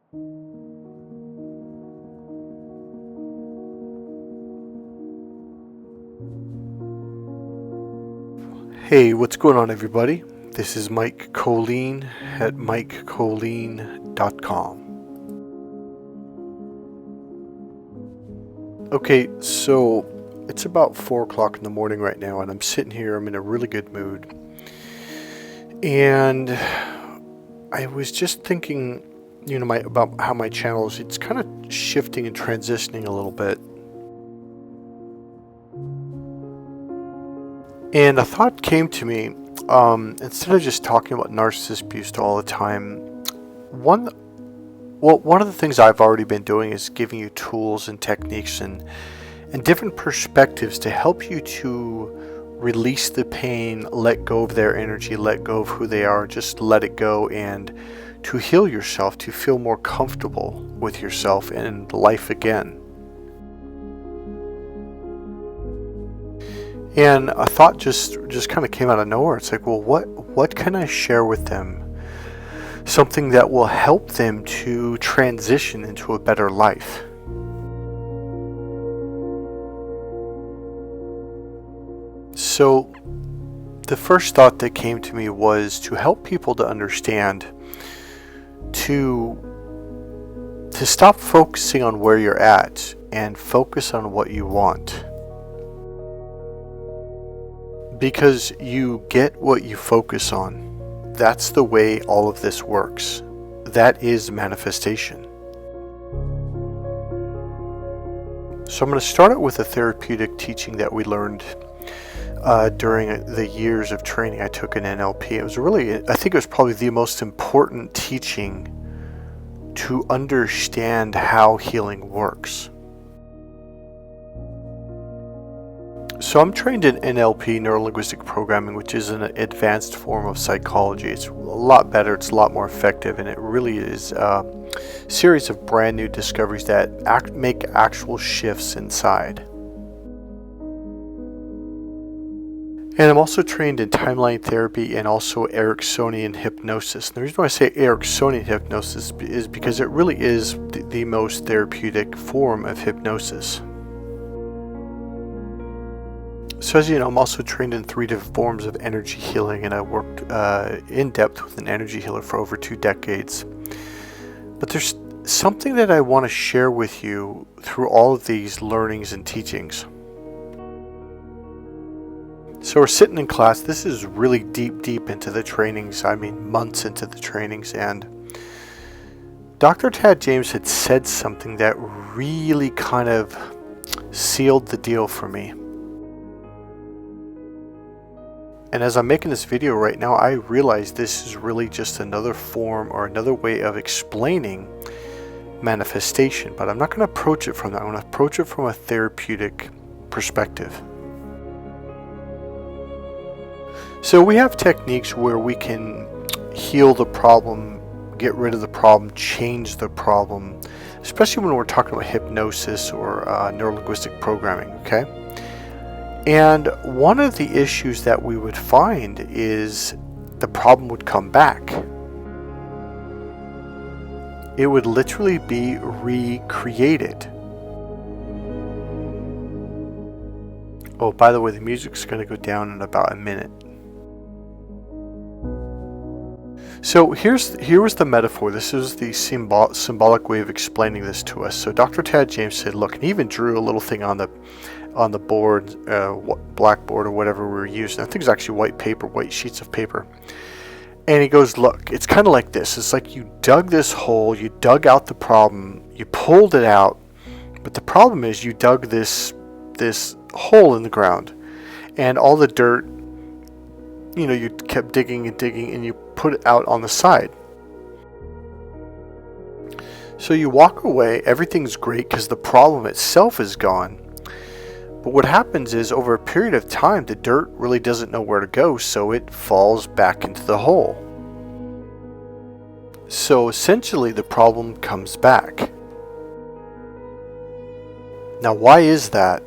Hey, what's going on, everybody? This is Mike Kollin at MikeKollin.com. Okay, so it's about 4 o'clock in the morning right now, and I'm sitting here. I'm in a really good mood. And I was just thinking, about how my channel is, it's kind of shifting and transitioning a little bit. And a thought came to me, instead of just talking about narcissist abuse all the time, one of the things I've already been doing is giving you tools and techniques and different perspectives to help you to release the pain, let go of their energy, let go of who they are, just let it go, and to heal yourself, to feel more comfortable with yourself and life again. And a thought just kind of came out of nowhere. It's like, well, what can I share with them? Something that will help them to transition into a better life. So the first thought that came to me was to help people to understand to stop focusing on where you're at and focus on what you want. Because you get what you focus on. That's the way all of this works. That is manifestation. So I'm going to start out with a therapeutic teaching that we learned during the years of training I took in NLP. It was I think it was probably the most important teaching to understand how healing works. So I'm trained in NLP, neuro-linguistic programming, which is an advanced form of psychology. It's a lot better, it's a lot more effective, and it really is a series of brand new discoveries that make actual shifts inside. And I'm also trained in timeline therapy and also Ericksonian hypnosis. And the reason why I say Ericksonian hypnosis is because it really is the most therapeutic form of hypnosis. So as you know, I'm also trained in 3 different forms of energy healing, and I worked in depth with an energy healer for over 2 decades. But there's something that I want to share with you through all of these learnings and teachings. So we're sitting in class. This is really deep into the trainings. I mean, months into the trainings. And Dr. Tad James had said something that really kind of sealed the deal for me. And as I'm making this video right now, I realize this is really just another form or another way of explaining manifestation. But I'm not going to approach it from that. I'm going to approach it from a therapeutic perspective. So we have techniques where we can heal the problem, get rid of the problem, change the problem, especially when we're talking about hypnosis or neuro-linguistic programming, okay? And one of the issues that we would find is the problem would come back. It would literally be recreated. Oh, by the way, the music's going to go down in about a minute. So here was the metaphor. This is the symbolic way of explaining this to us. So Dr. Tad James said, look, and he even drew a little thing on the board, blackboard or whatever we were using. I think it's actually white sheets of paper. And he goes, look, it's kind of like this. It's like you dug this hole, you dug out the problem, you pulled it out, but the problem is you dug this hole in the ground, and all the dirt, you kept digging and you put it out on the side. So you walk away, everything's great because the problem itself is gone. But what happens is, over a period of time, the dirt really doesn't know where to go, so it falls back into the hole. So essentially, the problem comes back. Now, why is that?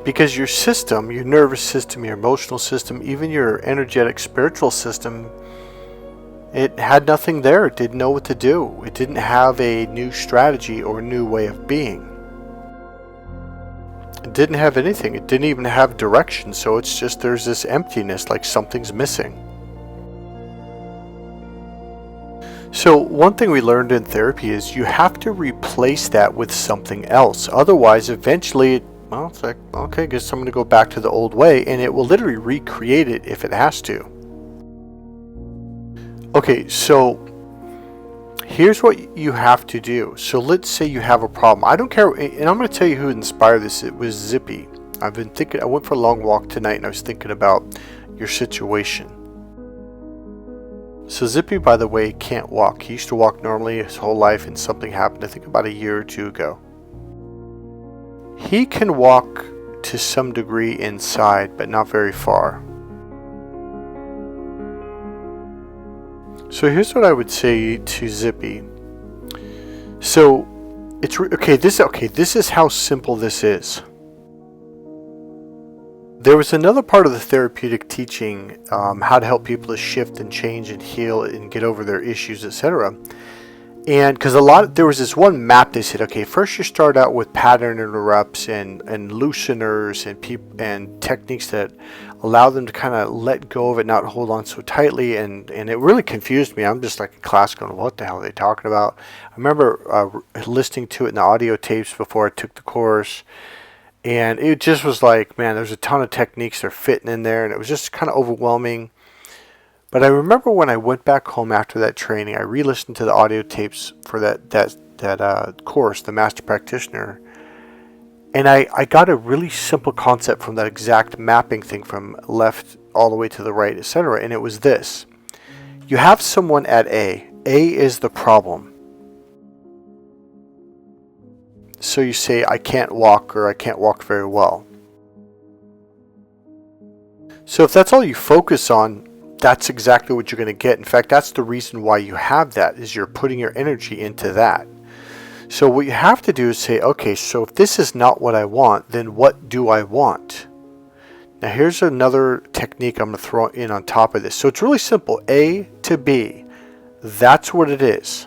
Because your system, your nervous system, your emotional system, even your energetic spiritual system It had nothing there. It didn't know what to do. It didn't have a new strategy or new way of being. It didn't have anything. It didn't even have direction. So it's just there's this emptiness, like something's missing. So one thing we learned in therapy is you have to replace that with something else. Otherwise, eventually, well, it's like, okay, I guess I'm going to go back to the old way, and it will literally recreate it if it has to. Okay, so here's what you have to do. So let's say you have a problem. I don't care, and I'm going to tell you who inspired this. It was Zippy. I went for a long walk tonight, and I was thinking about your situation. So Zippy, by the way, can't walk. He used to walk normally his whole life, and something happened, I think about a year or two ago. He can walk to some degree inside, but not very far. So here's what I would say to Zippy. So it's this is how simple this is. There was another part of the therapeutic teaching, how to help people to shift and change and heal and get over their issues, etc. And because there was this one map they said, okay, first you start out with pattern interrupts and looseners and techniques that allow them to kind of let go of it, not hold on so tightly. And it really confused me. I'm just like in class going, what the hell are they talking about? I remember listening to it in the audio tapes before I took the course. And it just was like, man, there's a ton of techniques that are fitting in there, and it was just kind of overwhelming. But I remember when I went back home after that training, I re-listened to the audio tapes for that course, the Master Practitioner, and I got a really simple concept from that exact mapping thing from left all the way to the right, etc. And it was this. You have someone at A. A is the problem. So you say, I can't walk, or I can't walk very well. So if that's all you focus on, that's exactly what you're going to get. In fact, that's the reason why you have that, is you're putting your energy into that. So what you have to do is say, okay, so if this is not what I want, then what do I want? Now here's another technique I'm going to throw in on top of this. So it's really simple. A to B. That's what it is.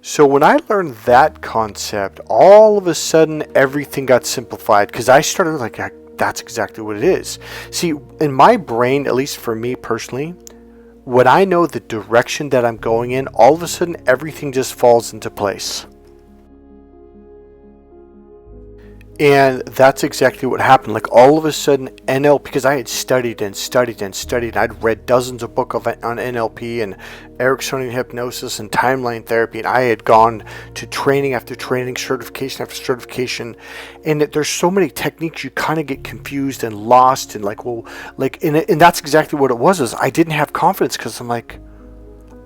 So when I learned that concept, all of a sudden everything got simplified, because I started like, that's exactly what it is. See, in my brain, at least for me personally, when I know the direction that I'm going in, all of a sudden everything just falls into place. And that's exactly what happened. Like all of a sudden NLP, because I had studied and studied and studied. I'd read dozens of books on NLP and Ericksonian hypnosis and timeline therapy. And I had gone to training after training, certification after certification. And there's so many techniques you kind of get confused and lost. And like, well, like, and that's exactly what it was, is I didn't have confidence, because I'm like,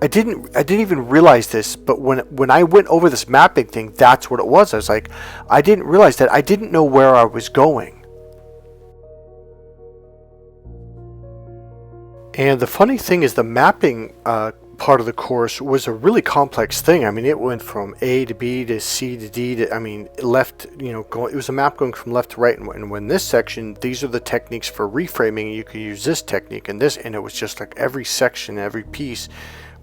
I didn't even realize this, but when I went over this mapping thing, that's what it was. I was like, I didn't realize that. I didn't know where I was going. And the funny thing is, the mapping part of the course was a really complex thing. I mean, it went from A to B to C to D to, I mean, left, it was a map going from left to right. And when this section, these are the techniques for reframing. You could use this technique and this, and it was just like every section, every piece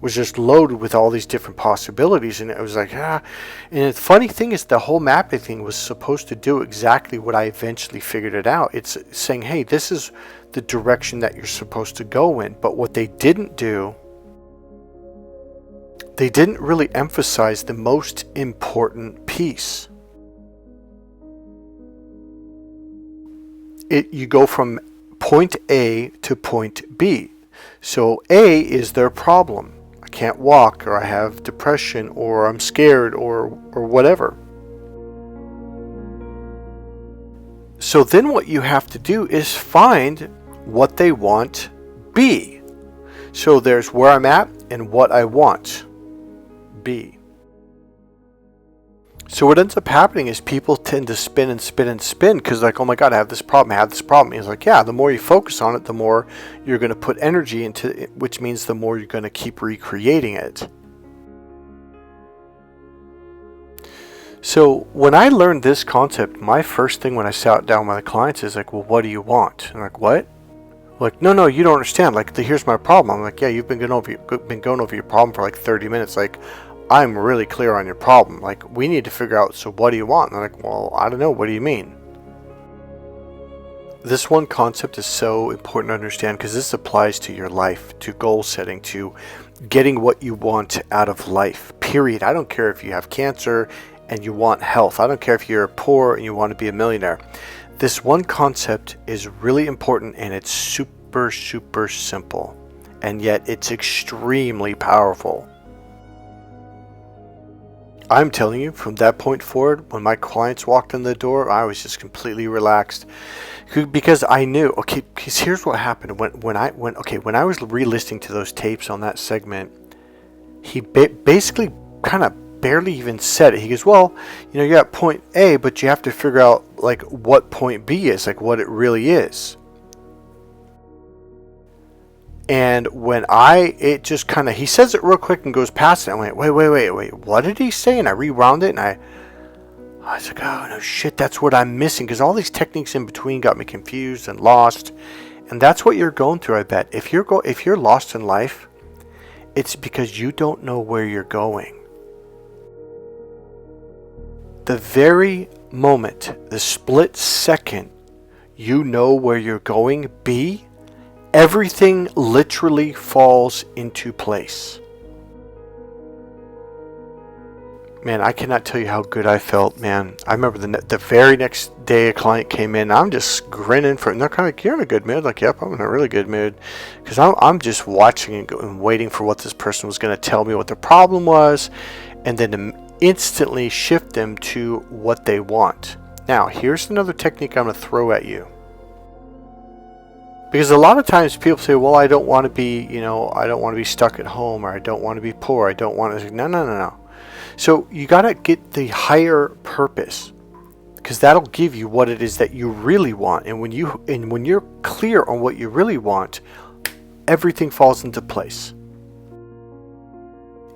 was just loaded with all these different possibilities. And it was like, And the funny thing is, the whole mapping thing was supposed to do exactly what I eventually figured it out. It's saying, hey, this is the direction that you're supposed to go in. But what they didn't do, they didn't really emphasize the most important piece. You go from point A to point B. So A is their problem. I can't walk, or I have depression, or I'm scared, or whatever. So then what you have to do is find what they want B. So there's where I'm at and what I want B. So what ends up happening is people tend to spin and spin and spin, because like, oh my God, I have this problem, It's like, yeah, the more you focus on it, the more you're going to put energy into it, which means the more you're going to keep recreating it. So when I learned this concept, my first thing when I sat down with my clients is like, well, what do you want? And I'm like, what? Like, no, you don't understand. Like, here's my problem. I'm like, yeah, you've been going over your problem for like 30 minutes. Like, I'm really clear on your problem. Like, we need to figure out, so what do you want? And they're like, well, I don't know. What do you mean? This one concept is so important to understand because this applies to your life, to goal setting, to getting what you want out of life, period. I don't care if you have cancer and you want health. I don't care if you're poor and you want to be a millionaire. This one concept is really important, and it's super, super simple, and yet it's extremely powerful. I'm telling you, from that point forward, when my clients walked in the door, I was just completely relaxed, because I knew, okay, because here's what happened. When I was re-listening to those tapes on that segment, he basically kind of barely even said it. He goes, well, you're at point A, but you have to figure out like what point B is, like what it really is. And when it just kind of, he says it real quick and goes past it. I went, wait, what did he say? And I rewound it, and I was like, oh no shit, that's what I'm missing, because all these techniques in between got me confused and lost. And that's what you're going through, I bet. If you're lost in life, it's because you don't know where you're going. The very moment, the split second, you know where you're going, everything literally falls into place. Man, I cannot tell you how good I felt, man. I remember the very next day a client came in. I'm just grinning for it. And they're kind of like, you're in a good mood? Like, yep, I'm in a really good mood. Because I'm just watching and waiting for what this person was going to tell me what their problem was. And then to instantly shift them to what they want. Now, here's another technique I'm going to throw at you. Because a lot of times people say, well, I don't want to be, I don't want to be stuck at home, or I don't want to be poor. I don't want to. No. So you got to get the higher purpose, because that'll give you what it is that you really want. And when you're clear on what you really want, everything falls into place.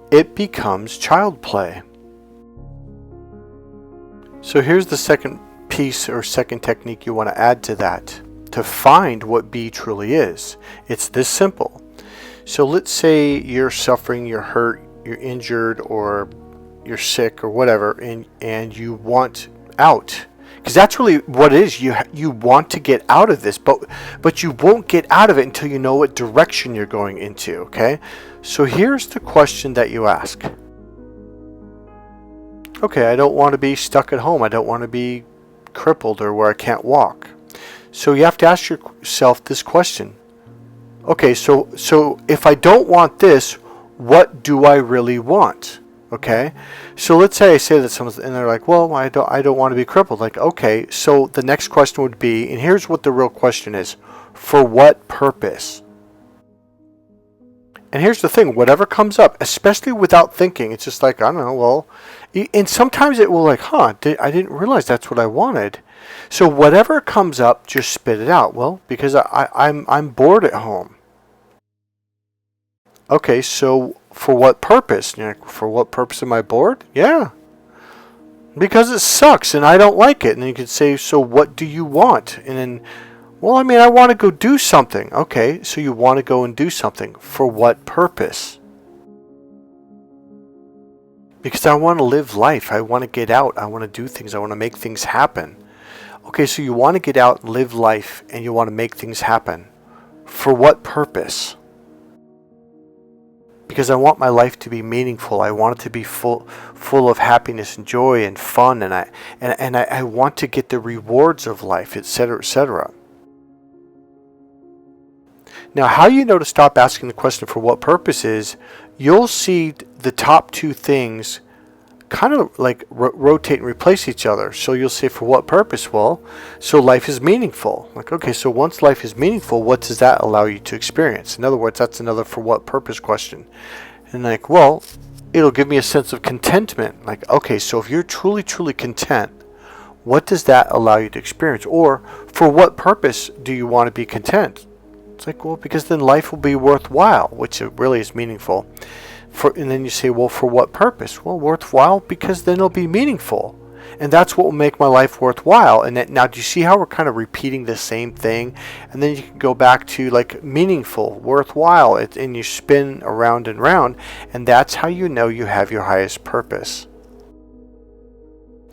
It becomes child play. So here's the second piece or second technique you want to add to that to find what B truly is. It's this simple. So let's say you're suffering, you're hurt, you're injured, or you're sick or whatever, and you want out. Because that's really what it is. You want to get out of this, but you won't get out of it until you know what direction you're going into, okay? So here's the question that you ask. Okay, I don't want to be stuck at home. I don't want to be crippled or where I can't walk. So you have to ask yourself this question. Okay, so if I don't want this, what do I really want? Okay, so let's say I say that someone's, and they're like, well, I don't want to be crippled. Like, okay, so the next question would be, and here's what the real question is: for what purpose? And here's the thing, whatever comes up, especially without thinking, it's just like, I don't know, well, and sometimes it will like, I didn't realize that's what I wanted. So whatever comes up, just spit it out. Well, because I'm bored at home. Okay, so for what purpose? And you're like, for what purpose am I bored? Yeah. Because it sucks and I don't like it. And then you could say, so what do you want? And then, well, I want to go do something. Okay, so you want to go and do something. For what purpose? Because I want to live life. I want to get out. I want to do things. I want to make things happen. Okay, so you want to get out and live life, and you want to make things happen. For what purpose? Because I want my life to be meaningful. I want it to be full of happiness and joy and fun, and I want to get the rewards of life, etc., etc. Now, how you know to stop asking the question for what purpose is, you'll see the top two things kind of like rotate and replace each other. So you'll say, for what purpose? Well, so life is meaningful. Like, okay, so once life is meaningful, what does that allow you to experience? In other words, that's another for what purpose question. And like, well, it'll give me a sense of contentment. Like, okay, so if you're truly, truly content, what does that allow you to experience? Or for what purpose do you want to be content? It's like, well, because then life will be worthwhile, which it really is meaningful. And then you say, well, for what purpose? Well, worthwhile because then it'll be meaningful. And that's what will make my life worthwhile. And that, now, do you see how we're kind of repeating the same thing? And then you can go back to like meaningful, worthwhile, and you spin around and round. And that's how you know you have your highest purpose.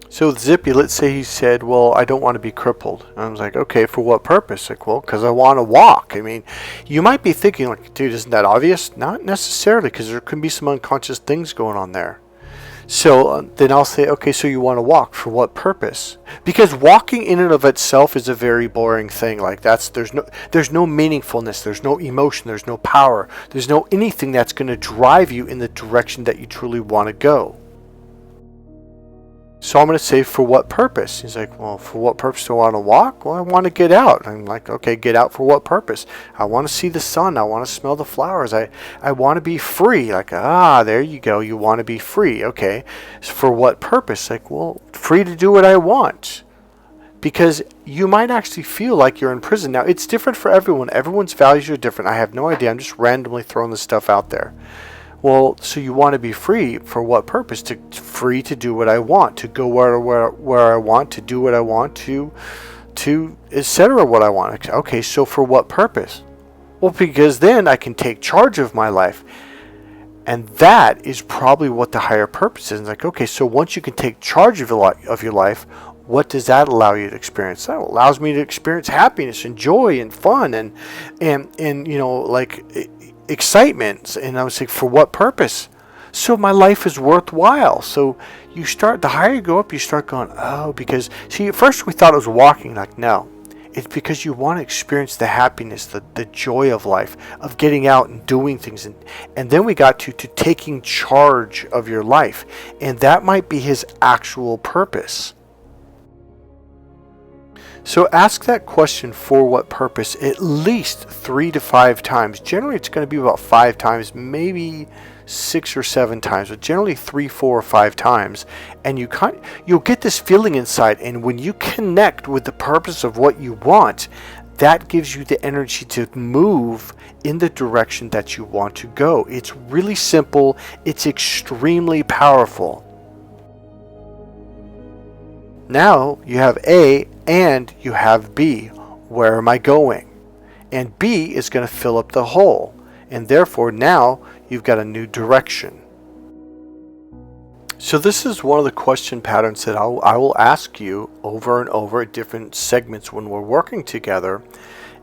So with Zippy, let's say he said, well, I don't want to be crippled. And I was like, okay, for what purpose? Like, well, because I want to walk. I mean, you might be thinking, like, dude, isn't that obvious? Not necessarily, because there could be some unconscious things going on there. So then I'll say, okay, so you want to walk. For what purpose? Because walking in and of itself is a very boring thing. Like, there's no meaningfulness, there's no emotion, there's no power, there's no anything that's going to drive you in the direction that you truly want to go. So I'm going to say, for what purpose? He's like, well, for what purpose do I want to walk? Well, I want to get out. I'm like, okay, get out for what purpose? I want to see the sun. I want to smell the flowers. I want to be free. Like, there you go. You want to be free. Okay. So for what purpose? Like, well, free to do what I want. Because you might actually feel like you're in prison. Now, it's different for everyone. Everyone's values are different. I have no idea. I'm just randomly throwing this stuff out there. Well, so you want to be free for what purpose? Free to do what I want, to go where I want, to do what I want, to etc. what I want. Okay, so for what purpose? Well, because then I can take charge of my life. And that is probably what the higher purpose is. It's like, okay, so once you can take charge of your life, what does that allow you to experience? That allows me to experience happiness and joy and fun and like excitement. And I was like, for what purpose? So my life is worthwhile. So you start, the higher you go up, you start going, because see, at first we thought it was walking. Like, no, it's because you want to experience the happiness, the joy of life, of getting out and doing things. And then we got to taking charge of your life. And that might be his actual purpose. So ask that question, for what purpose, at least 3 to 5 times. Generally, it's going to be about 5 times, maybe 6 or 7 times, but generally 3, 4, or 5 times. And you'll get this feeling inside. And when you connect with the purpose of what you want, that gives you the energy to move in the direction that you want to go. It's really simple. It's extremely powerful. Now you have A and you have B. Where am I going? And B is going to fill up the hole. And therefore now you've got a new direction. So this is one of the question patterns that I will ask you over and over at different segments when we're working together.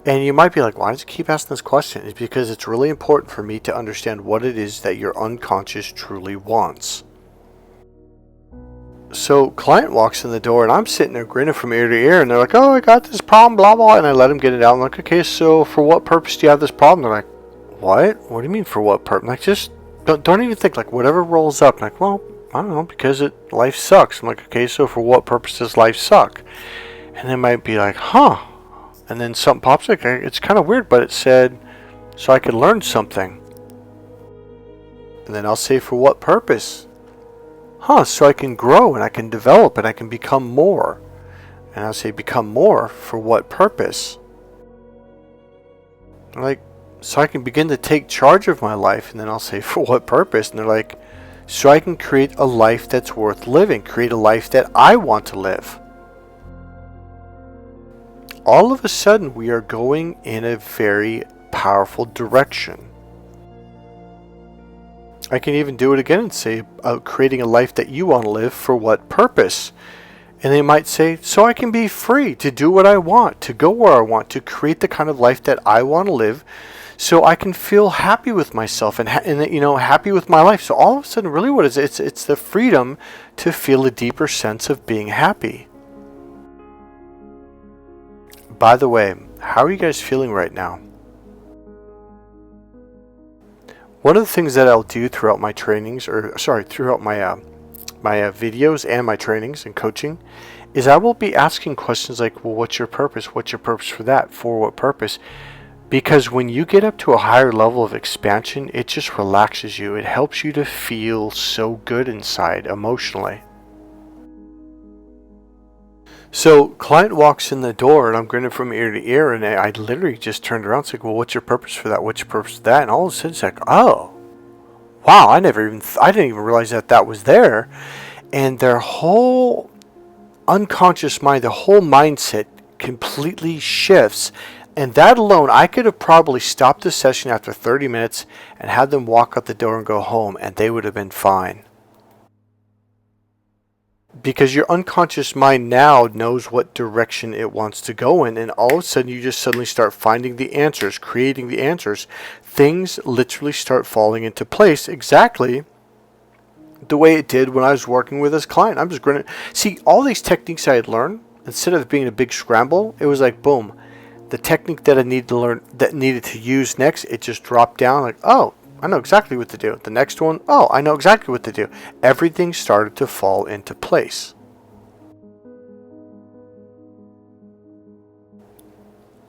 And you might be like, why does it keep asking this question? It's because it's really important for me to understand what it is that your unconscious truly wants. So client walks in the door and I'm sitting there grinning from ear to ear, and they're like, I got this problem, blah, blah, and I let them get it out. I'm like, okay, so for what purpose do you have this problem? They're like, what? What do you mean for what purpose? I'm like, just don't even think, like, whatever rolls up. I'm like, well, I don't know, because life sucks. I'm like, okay, so for what purpose does life suck? And they might be like, and then something pops like, it's kind of weird, but it said, so I could learn something. And then I'll say, for what purpose? So I can grow and I can develop and I can become more. And I'll say, become more for what purpose? They're like, so I can begin to take charge of my life. And then I'll say, for what purpose? And they're like, so I can create a life that's worth living, create a life that I want to live. All of a sudden, we are going in a very powerful direction. I can even do it again and say, creating a life that you want to live, for what purpose? And they might say, so I can be free to do what I want, to go where I want, to create the kind of life that I want to live, so I can feel happy with myself and happy with my life. So all of a sudden, really what it is, it's the freedom to feel a deeper sense of being happy. By the way, how are you guys feeling right now? One of the things that I'll do throughout my trainings, throughout my videos and my trainings and coaching, is I will be asking questions like, well, what's your purpose? What's your purpose for that? For what purpose? Because when you get up to a higher level of expansion, it just relaxes you. It helps you to feel so good inside emotionally. So client walks in the door and I'm grinning from ear to ear, and I literally just turned around and said, well, what's your purpose for that? What's your purpose for that? And all of a sudden it's like, oh, wow, I didn't even realize that was there. And their whole unconscious mind, the whole mindset completely shifts. And that alone, I could have probably stopped the session after 30 minutes and had them walk out the door and go home, and they would have been fine. Because your unconscious mind now knows what direction it wants to go in, and all of a sudden you just suddenly start finding the answers, creating the answers. Things literally start falling into place exactly the way it did when I was working with this client. I'm just going to see all these techniques I had learned. Instead of being a big scramble, it was like boom. The technique that I needed to learn, that needed to use next, it just dropped down like, oh, I know exactly what to do. The next one, oh, I know exactly what to do. Everything started to fall into place.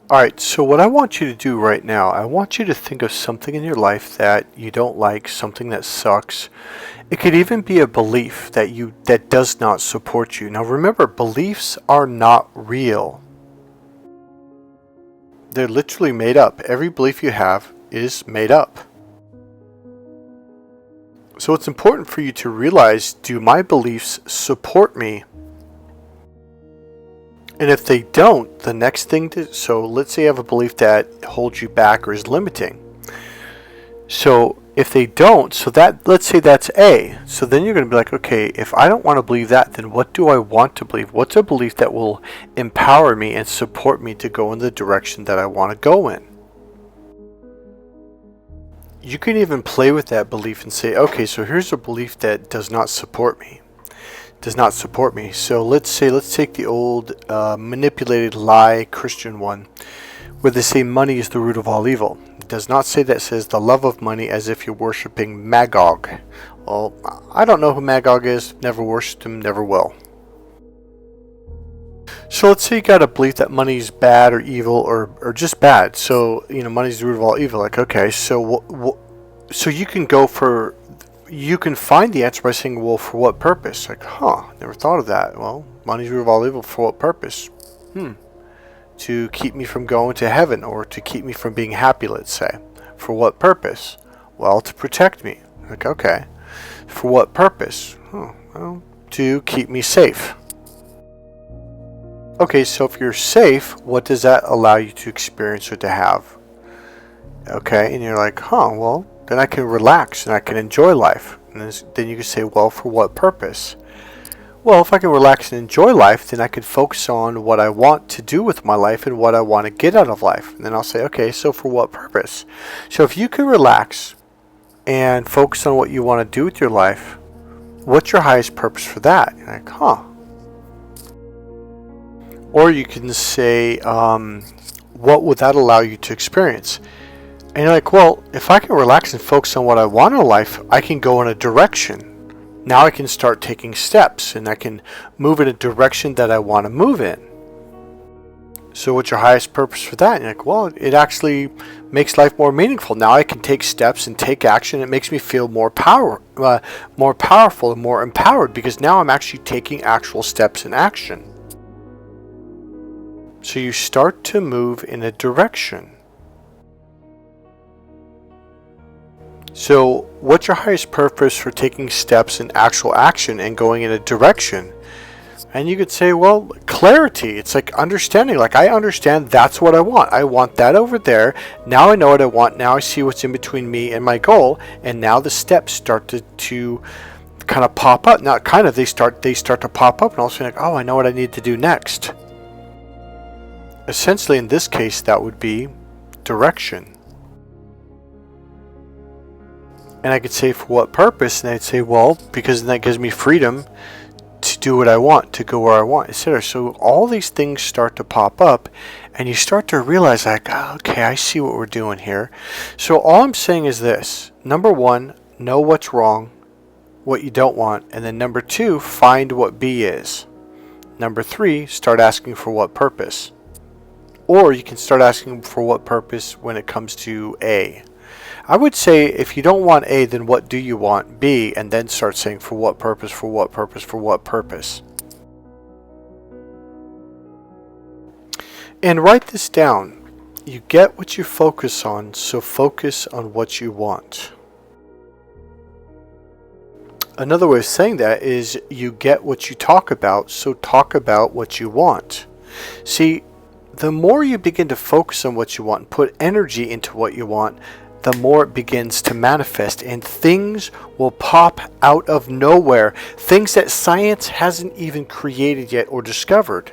Alright, so what I want you to do right now, I want you to think of something in your life that you don't like, something that sucks. It could even be a belief that does not support you. Now remember, beliefs are not real. They're literally made up. Every belief you have is made up. So it's important for you to realize, do my beliefs support me? And if they don't, the next thing so let's say you have a belief that holds you back or is limiting. So if they don't, so that, let's say that's A. So then you're going to be like, okay, if I don't want to believe that, then what do I want to believe? What's a belief that will empower me and support me to go in the direction that I want to go in? You can even play with that belief and say, okay, so here's a belief that does not support me. So let's take the old manipulated lie Christian one, where they say money is the root of all evil. It does not say that. It says the love of money, as if you're worshiping Magog. Well, I don't know who Magog is, never worshipped him, never will. So let's say you got a belief that money is bad or evil or just bad. So, money is the root of all evil. Like, okay, so so you can find the answer by saying, well, for what purpose? Like, never thought of that. Well, money is the root of all evil. For what purpose? To keep me from going to heaven, or to keep me from being happy, let's say. For what purpose? Well, to protect me. Like, okay. For what purpose? Well, to keep me safe. Okay, so if you're safe, what does that allow you to experience or to have? Okay, and you're like, well, then I can relax and I can enjoy life. And then you can say, well, for what purpose? Well, if I can relax and enjoy life, then I can focus on what I want to do with my life and what I want to get out of life. And then I'll say, okay, so for what purpose? So if you can relax and focus on what you want to do with your life, what's your highest purpose for that? You're like, Or you can say, what would that allow you to experience? And you're like, well, if I can relax and focus on what I want in life, I can go in a direction. Now I can start taking steps, and I can move in a direction that I want to move in. So what's your highest purpose for that? And you're like, well, it actually makes life more meaningful. Now I can take steps and take action. It makes me feel more powerful and more empowered, because now I'm actually taking actual steps in action. So you start to move in a direction. So what's your highest purpose for taking steps in actual action and going in a direction? And you could say, well, clarity. It's like understanding. Like, I understand that's what I want. I want that over there. Now I know what I want. Now I see what's in between me and my goal. And now the steps start to kind of pop up. Not kind of, they start to pop up, and all of a sudden, like, oh, I know what I need to do next. Essentially, in this case, that would be direction. And I could say, for what purpose? And I'd say, well, because that gives me freedom to do what I want, to go where I want, etc. So all these things start to pop up, and you start to realize, like, okay, I see what we're doing here. So all I'm saying is this. Number one, know what's wrong, what you don't want. And then number two, find what B is. Number three, start asking for what purpose. Or you can start asking for what purpose when it comes to A. I would say, if you don't want A, then what do you want? B, and then start saying, for what purpose, for what purpose, for what purpose. And write this down. You get what you focus on, so focus on what you want. Another way of saying that is you get what you talk about, so talk about what you want. See, the more you begin to focus on what you want and put energy into what you want, the more it begins to manifest, and things will pop out of nowhere. Things that science hasn't even created yet or discovered.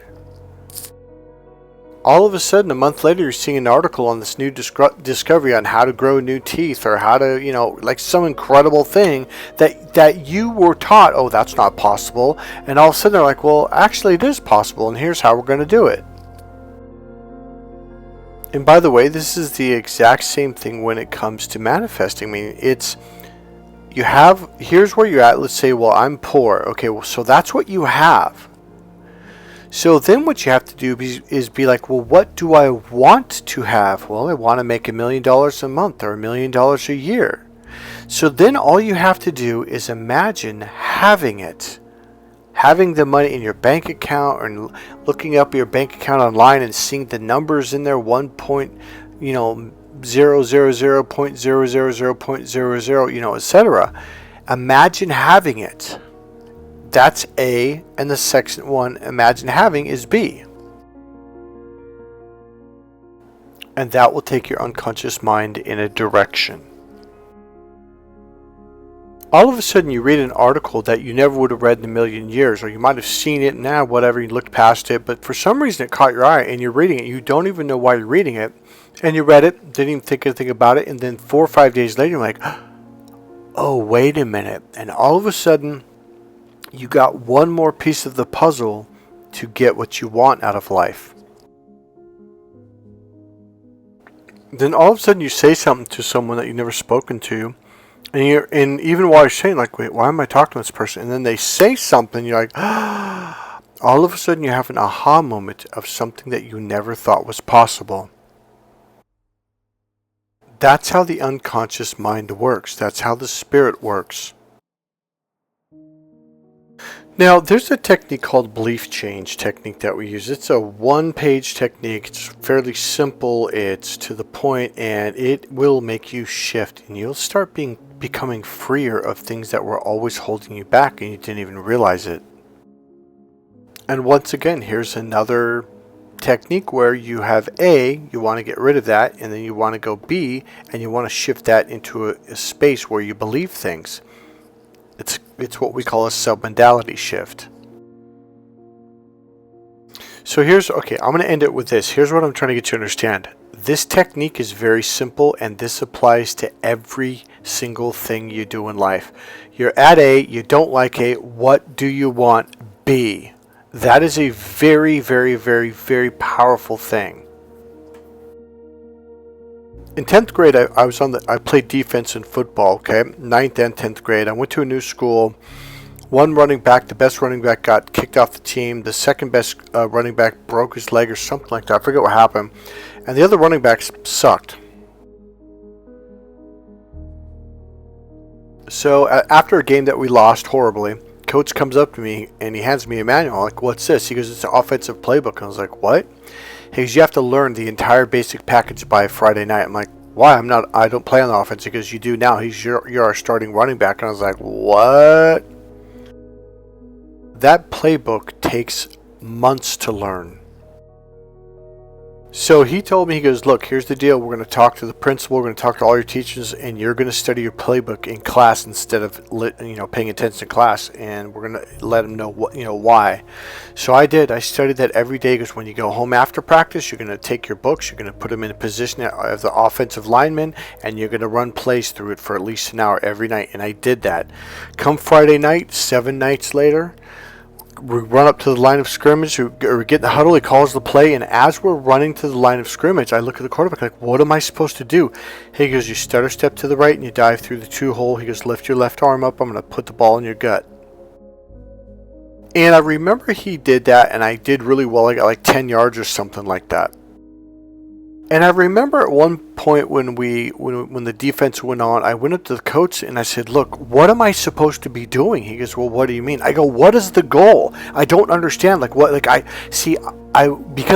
All of a sudden, a month later, you're seeing an article on this new discovery on how to grow new teeth, or how to, like some incredible thing that you were taught, oh, that's not possible. And all of a sudden, they're like, well, actually, it is possible, and here's how we're going to do it. And by the way, this is the exact same thing when it comes to manifesting. I mean, here's where you're at. Let's say, well, I'm poor. Okay, well, so that's what you have. So then what you have to do is be like, well, what do I want to have? Well, I want to make $1 million a month or $1 million a year. So then all you have to do is imagine having it. Having the money in your bank account, or looking up your bank account online and seeing the numbers in there, 1.000.000.00, etc. Imagine having it. That's A, and the second one, imagine having, is B. And that will take your unconscious mind in a direction. All of a sudden you read an article that you never would have read in a million years, or you might have seen it now, whatever, you looked past it, but for some reason it caught your eye and you're reading it. You don't even know why you're reading it, and you read it, didn't even think anything about it, and then 4 or 5 days later you're like, oh, wait a minute. And all of a sudden you got one more piece of the puzzle to get what you want out of life. Then all of a sudden you say something to someone that you've never spoken to, and even while you're saying, like, wait, why am I talking to this person? And then they say something, you're like, all of a sudden you have an aha moment of something that you never thought was possible. That's how the unconscious mind works. That's how the spirit works. Now, there's a technique called belief change technique that we use. It's a one-page technique. It's fairly simple. It's to the point, and it will make you shift, and you'll start becoming freer of things that were always holding you back, and you didn't even realize it. And once again, here's another technique where you have A, you want to get rid of that, and then you want to go B, and you want to shift that into a space where you believe things. It's what we call a submodality shift. So I'm going to end it with this. Here's what I'm trying to get you to understand. This technique is very simple, and this applies to every single thing you do in life. You're at A, you don't like A, what do you want B? That is a very, very, very, very powerful thing. In 10th grade, I played defense in football, okay? 9th and 10th grade. I went to a new school. One running back, the best running back, got kicked off the team. The second best running back broke his leg or something like that. I forget what happened. And the other running backs sucked. So after a game that we lost horribly, coach comes up to me and he hands me a manual. I'm like, what's this? He goes, it's an offensive playbook. And I was like, what? He goes, you have to learn the entire basic package by Friday night. I'm like, why? I don't play on the offense. He goes, you do now. You're our starting running back. And I was like, what? That playbook takes months to learn. So he told me, he goes, look, here's the deal. We're going to talk to the principal. We're going to talk to all your teachers, and you're going to study your playbook in class instead of paying attention to class. And we're going to let them know why. So I did. I studied that every day. Because when you go home after practice, you're going to take your books. You're going to put them in a position of the offensive lineman, and you're going to run plays through it for at least an hour every night. And I did that. Come Friday night, 7 nights later, we run up to the line of scrimmage, or we get in the huddle. He calls the play, and as we're running to the line of scrimmage, I look at the quarterback like, what am I supposed to do? He goes, you stutter step to the right and you dive through the 2-hole. He goes, lift your left arm up. I'm going to put the ball in your gut. And I remember he did that, and I did really well. I got like 10 yards or something like that. And I remember at one point when the defense went on, I went up to the coach and I said, look, what am I supposed to be doing? He goes, well, what do you mean? I go, what is the goal? I don't understand. Because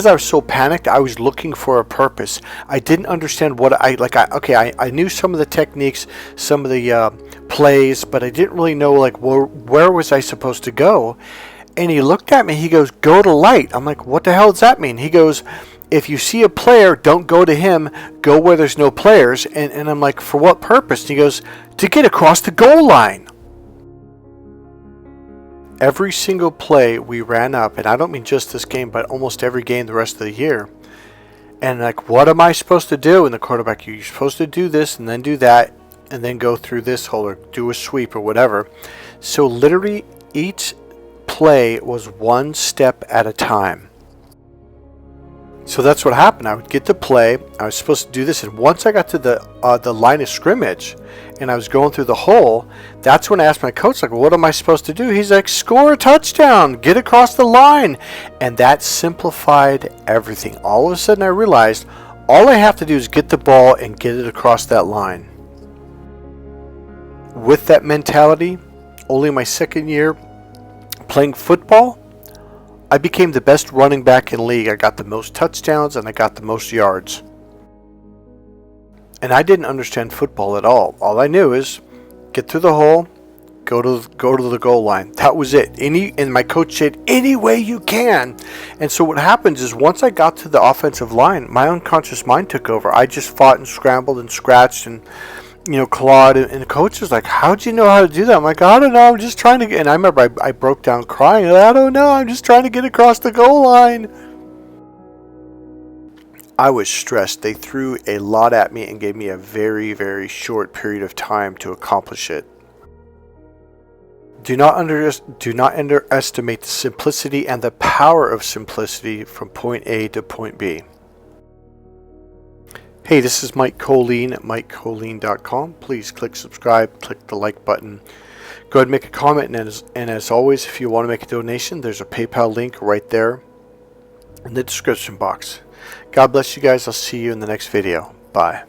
I was so panicked, I was looking for a purpose. I didn't understand what I knew some of the techniques, some of the plays, but I didn't really know like where was I supposed to go. And he looked at me, he goes, go to light. I'm like, what the hell does that mean? He goes, if you see a player, don't go to him, go where there's no players. And I'm like, for what purpose? And he goes, to get across the goal line. Every single play we ran up, and I don't mean just this game, but almost every game the rest of the year. And like, what am I supposed to do? And the quarterback, you're supposed to do this and then do that and then go through this hole or do a sweep or whatever. So literally each play was one step at a time. So that's what happened. I would get to play. I was supposed to do this, and once I got to the line of scrimmage, and I was going through the hole, that's when I asked my coach, like, well, what am I supposed to do? He's like, score a touchdown, get across the line, and that simplified everything. All of a sudden, I realized all I have to do is get the ball and get it across that line. With that mentality, only my second year playing football, I became the best running back in league. I got the most touchdowns and I got the most yards. And I didn't understand football at all. All I knew is get through the hole, go to the goal line. That was it. And my coach said, any way you can. And so what happens is once I got to the offensive line, my unconscious mind took over. I just fought and scrambled and scratched and clawed, and the coach was like, how'd you know how to do that? I'm like, I don't know, I'm just trying to get, and I remember I broke down crying, I don't know, I'm just trying to get across the goal line. I was stressed. They threw a lot at me and gave me a very, very short period of time to accomplish it. Do not underestimate the simplicity and the power of simplicity from point A to point B. Hey, this is Mike Kollin at MikeKollin.com. Please click subscribe, click the like button. Go ahead and make a comment, and as always, if you want to make a donation, there's a PayPal link right there in the description box. God bless you guys. I'll see you in the next video. Bye.